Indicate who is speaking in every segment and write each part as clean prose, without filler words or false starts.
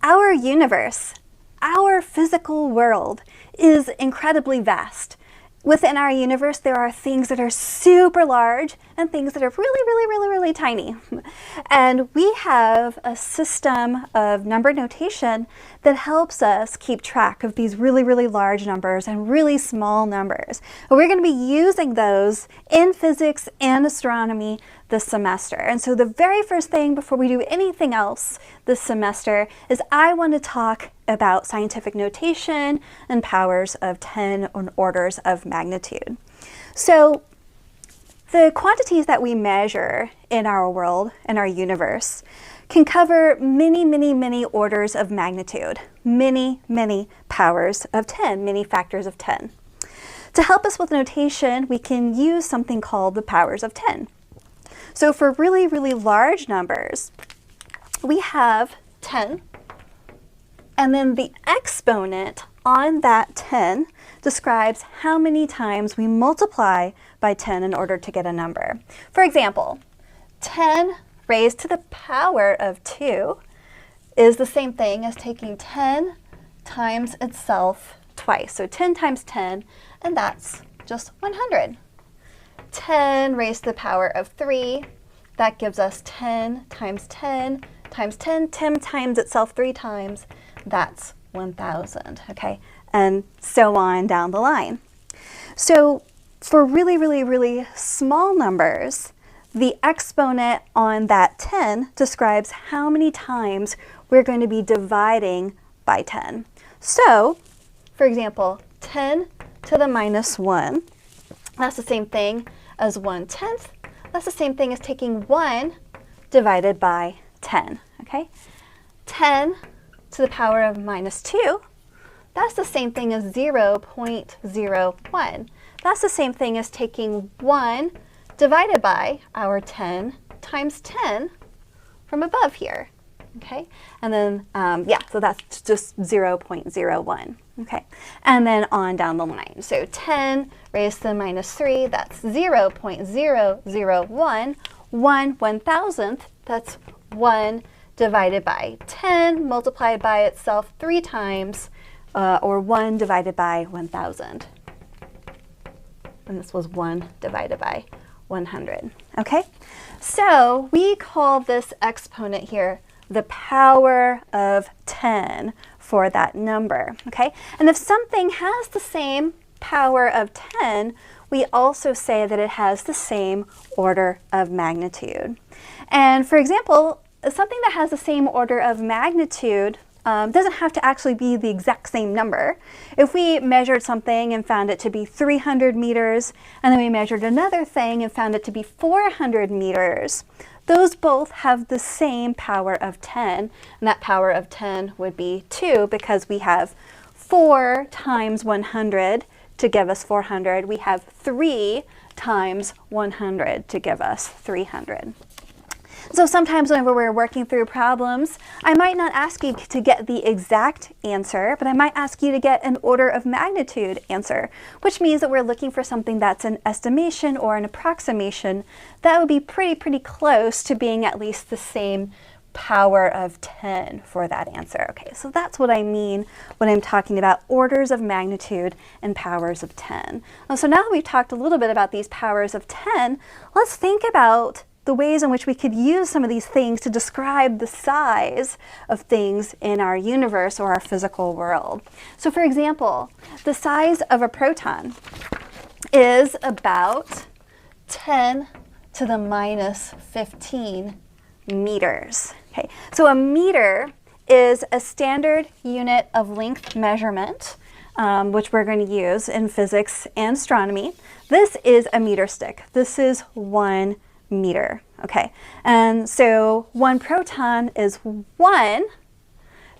Speaker 1: Our universe, our physical world, is incredibly vast. Within our universe, there are things that are super large and things that are really tiny. And we have a system of number notation that helps us keep track of these really large numbers and really small numbers. And we're going to be using those in physics and astronomy this semester. And so the very first thing before we do anything else this semester is I want to talk about scientific notation and powers of 10 and orders of magnitude. So the quantities that we measure in our world, in our universe, can cover many orders of magnitude, many powers of 10, many factors of 10. To help us with notation, we can use something called the powers of 10. So for really large numbers, we have 10, and then the exponent on that 10 describes how many times we multiply by 10 in order to get a number. For example, 10 raised to the power of 2 is the same thing as taking 10 times itself twice. So 10 times 10, and that's just 100. 10 raised to the power of 3, that gives us 10 times 10 times 10, 10 times itself 3 times, that's 1,000, okay? And so on down the line. So for really small numbers, the exponent on that 10 describes how many times we're going to be dividing by 10. So, for example, 10 to the minus 1, that's the same thing as 1/10. That's the same thing as taking 1 divided by 10, okay? 10 to the power of minus 2, that's the same thing as 0.01. That's the same thing as taking 1 divided by our 10 times 10 from above here, okay? And then, so that's just 0.01, okay? And then on down the line. So 10 raised to the minus 3, that's 0.001. 1/1000th, that's 1 divided by 10 multiplied by itself 3 times, or 1 divided by 1,000. And this was 1 divided by 100, okay? So we call this exponent here the power of 10 for that number, okay? And if something has the same power of 10, we also say that it has the same order of magnitude. And for example, something that has the same order of magnitude doesn't have to actually be the exact same number. If we measured something and found it to be 300 meters, and then we measured another thing and found it to be 400 meters, those both have the same power of 10, and that power of 10 would be 2 because we have 4 times 100 to give us 400. We have 3 times 100 to give us 300. So sometimes whenever we're working through problems, I might not ask you to get the exact answer, but I might ask you to get an order of magnitude answer, which means that we're looking for something that's an estimation or an approximation that would be pretty close to being at least the same power of 10 for that answer. Okay, so that's what I mean when I'm talking about orders of magnitude and powers of 10. So now that we've talked a little bit about these powers of 10, let's think about the ways in which we could use some of these things to describe the size of things in our universe or our physical world. So for example, the size of a proton is about 10 to the minus 15 meters. Okay, so a meter is a standard unit of length measurement, which we're going to use in physics and astronomy. This is a meter stick. This is 1 meter, okay? And so 1 proton is 1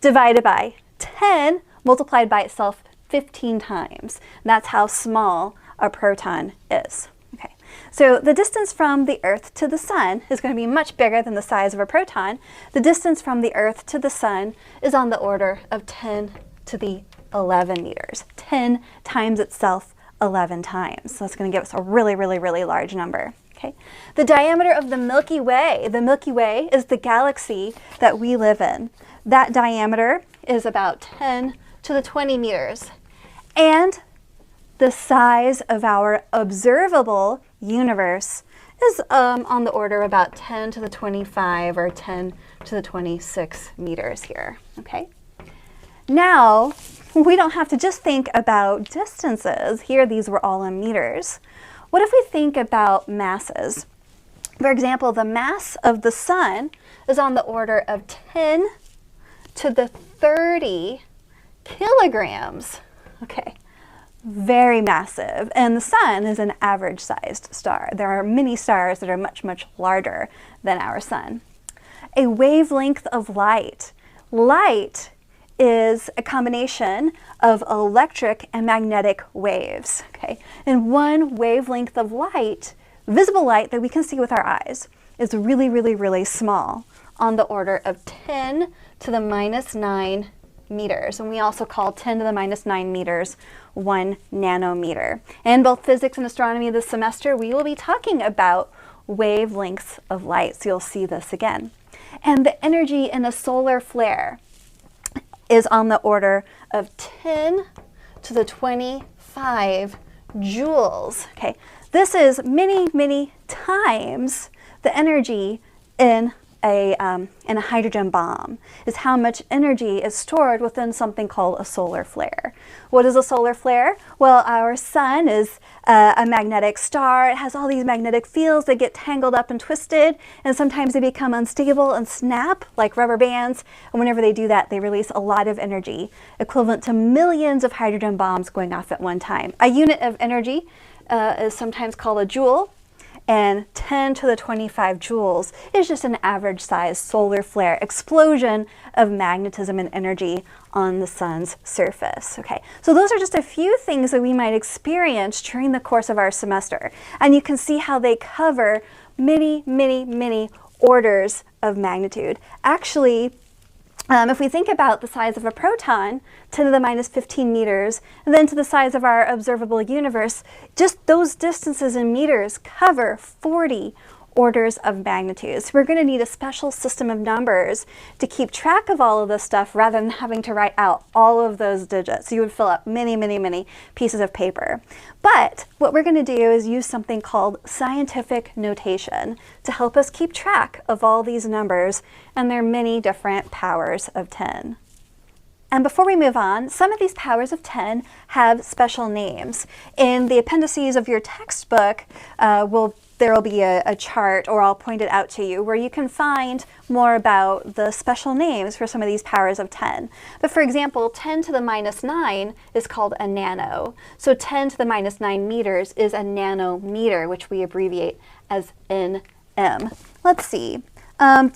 Speaker 1: divided by 10 multiplied by itself 15 times. That's how small a proton is. Okay, so the distance from the Earth to the Sun is going to be much bigger than the size of a proton. The distance from the Earth to the Sun is on the order of 10 to the 11 meters. 10 times itself 11 times. So that's going to give us a really large number. Okay. The diameter of the Milky Way is the galaxy that we live in. That diameter is about 10 to the 20 meters. And the size of our observable universe is on the order of about 10 to the 25 or 10 to the 26 meters here, okay? Now, we don't have to just think about distances. Here, these were all in meters. What if we think about masses? For example, the mass of the sun is on the order of 10 to the 30 kilograms, okay? Very massive, and the sun is an average-sized star. There are many stars that are much, much larger than our sun. A wavelength of light. Light is a combination of electric and magnetic waves, okay? And one wavelength of light, visible light that we can see with our eyes, is really, really, really small, on the order of 10 to the minus 9 meters. And we also call 10 to the minus 9 meters 1 nanometer. In both physics and astronomy this semester, we will be talking about wavelengths of light. So you'll see this again. And the energy in a solar flare is on the order of 10 to the 25 joules. Okay, this is many, many times the energy in a hydrogen bomb, is how much energy is stored within something called a solar flare. What is a solar flare? Well, our sun is a magnetic star. It has all these magnetic fields that get tangled up and twisted, and sometimes they become unstable and snap like rubber bands. And whenever they do that, they release a lot of energy, equivalent to millions of hydrogen bombs going off at one time. A unit of energy is sometimes called a joule. And 10 to the 25 joules is just an average-sized solar flare explosion of magnetism and energy on the sun's surface. Okay, so those are just a few things that we might experience during the course of our semester. And you can see how they cover many, many, many orders of magnitude. Actually, if we think about the size of a proton, 10 to the minus 15 meters, and then to the size of our observable universe, just those distances in meters cover 40 orders of magnitude. So we're going to need a special system of numbers to keep track of all of this stuff rather than having to write out all of those digits. So you would fill up many, many, many pieces of paper. But what we're going to do is use something called scientific notation to help us keep track of all these numbers and their many different powers of 10. And before we move on, some of these powers of 10 have special names. In the appendices of your textbook, there will be a chart, or I'll point it out to you, where you can find more about the special names for some of these powers of 10. But for example, 10 to the minus 9 is called a nano. So 10 to the minus 9 meters is a nanometer, which we abbreviate as nm. Let's see. 10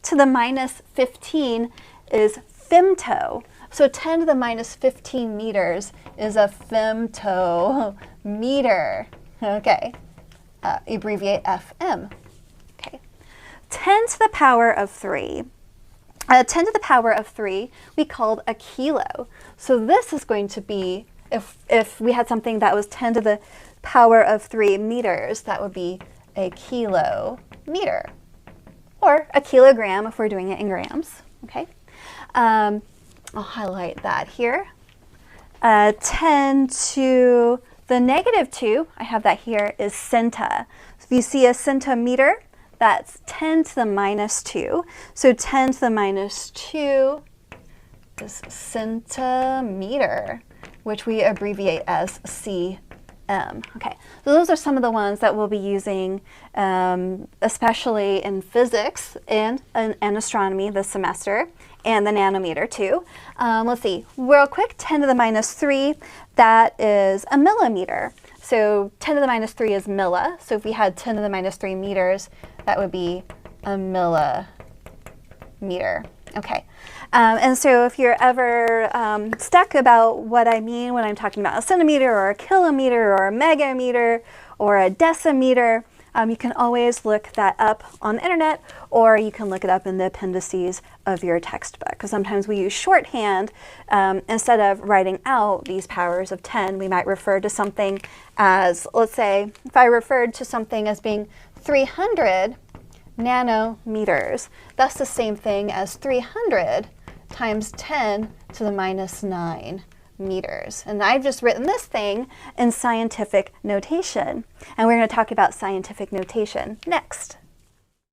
Speaker 1: to the minus 15 is femto. So 10 to the minus 15 meters is a femtometer. Okay. Abbreviate FM. Okay. 10 to the power of 3. 10 to the power of 3 we called a kilo. So this is going to be, if we had something that was 10 to the power of 3 meters, that would be a kilometer. Or a kilogram if we're doing it in grams. Okay. I'll highlight that here. 10 to the negative 2, I have that here, is centa. So if you see a centimeter, that's 10 to the minus 2. So 10 to the minus 2 is centimeter, which we abbreviate as cm. Okay, so those are some of the ones that we'll be using, especially in physics and astronomy this semester, and the nanometer too. Let's see, real quick, 10 to the minus 3, that is a millimeter. So 10 to the minus 3 is milli. So if we had 10 to the minus 3 meters, that would be a millimeter. Okay. And so if you're ever stuck about what I mean when I'm talking about a centimeter or a kilometer or a megameter or a decimeter, You can always look that up on the internet, or you can look it up in the appendices of your textbook, because sometimes we use shorthand. Instead of writing out these powers of 10, we might refer to something as, let's say, if I referred to something as being 300 nanometers, that's the same thing as 300 times 10 to the minus 9 meters. And I've just written this thing in scientific notation. And we're going to talk about scientific notation next.